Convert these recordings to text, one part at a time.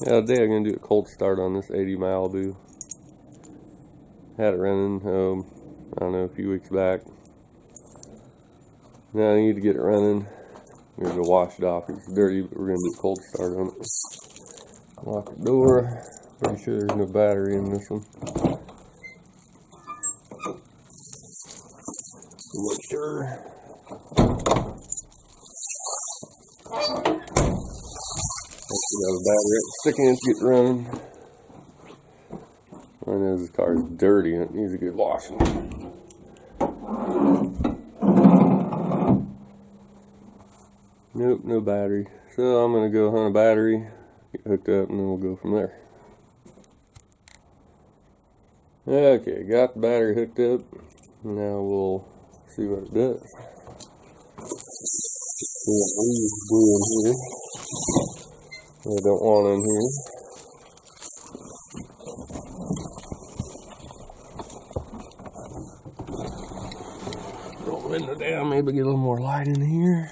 Yeah, today I'm going to do a cold start on this 80 Malibu. Had it running, I don't know, a few weeks back. Now I need to get it running. I'm going to go wash it off. It's dirty, but we're going to do a cold start on it. Lock the door. Pretty sure there's no battery in this one. Make sure. Got a battery up, stick in to get running. I know this car is dirty and it needs a good washing. Nope, no battery. So I'm gonna go hunt a battery, get hooked up, and then we'll go from there. Okay, got the battery hooked up. Now we'll see what it does. We'll glue in here. I don't want in here. Roll the window down, maybe get a little more light in here.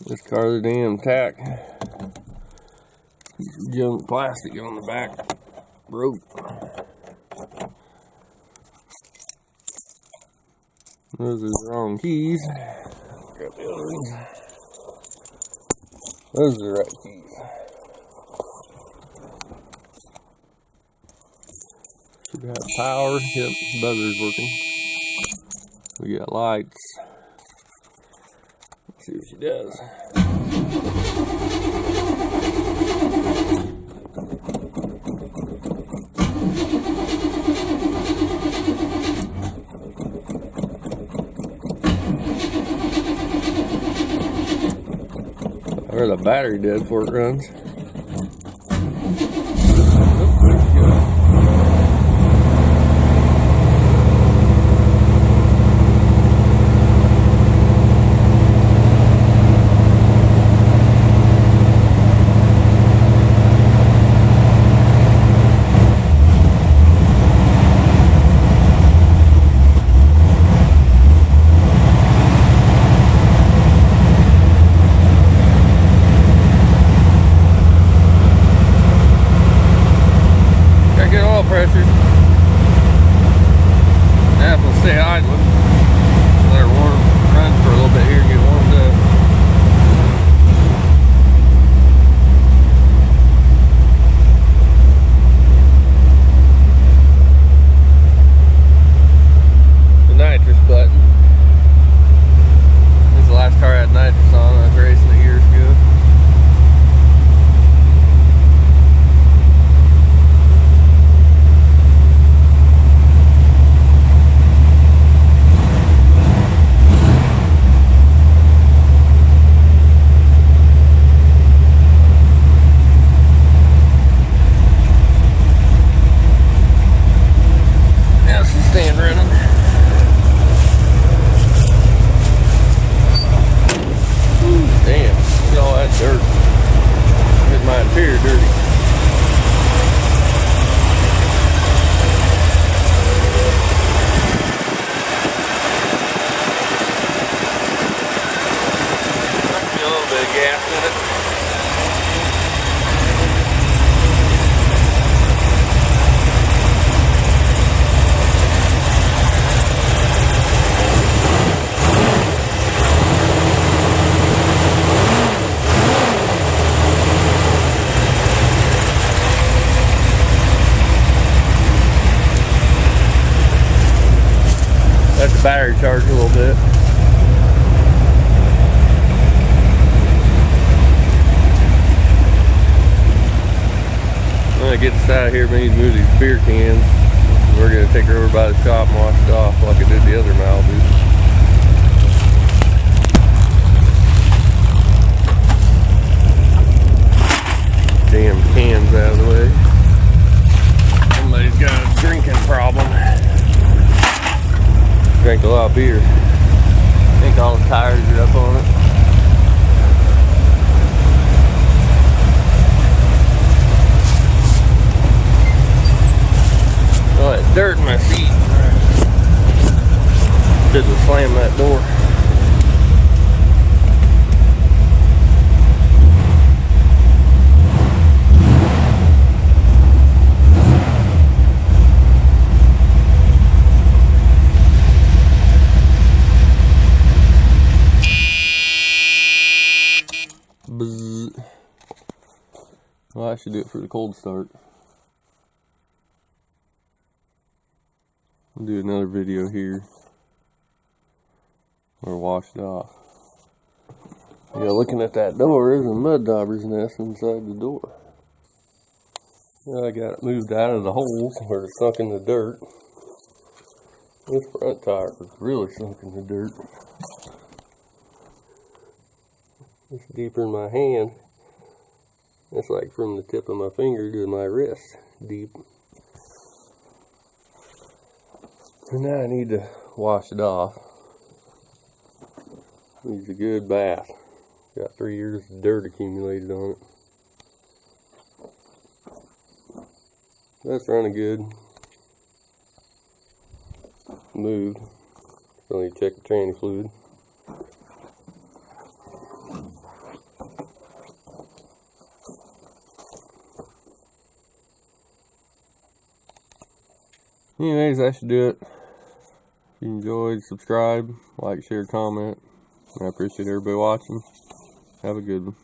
This car's a damn tack. Junk plastic on the back rope. Those are the wrong keys. Grab the other ones. Those are the right keys. Should have power. Yep, buzzer's working. We got lights. Let's see what she does. Or the battery dead before it runs. Pressure. Now if we'll stay idling, let her run for a little bit here and get warmed up. The nitrous button. This is the last car I had nitrous on. I was racing it years ago. Dirt. Here's my interior dirty. Might be a little bit of gas in it. Let the battery charge a little bit. I'm gonna get this out of here, maybe move these beer cans. We're gonna take her over by the shop and wash it off like I did the other Malibu. Damn cans out of the way. Somebody's got a drinking problem. Drank a lot of beer. I think all the tires are up on it. Oh, that dirt in my seat. Didn't slam that door. Well, I should do it for the cold start. I'll do another video here. Or wash it off. Yeah, looking at that door, there's a mud dauber's nest inside the door. Well, I got it moved out of the holes where it sunk in the dirt. This front tire was really sunk in the dirt. It's deeper in my hand. It's like from the tip of my finger to my wrist, deep. And now I need to wash it off. Needs a good bath. Got 3 years of dirt accumulated on it. That's running good. Smooth. So you check the tranny fluid. Anyways, that should do it. If you enjoyed, subscribe, like, share, comment. I appreciate everybody watching. Have a good one.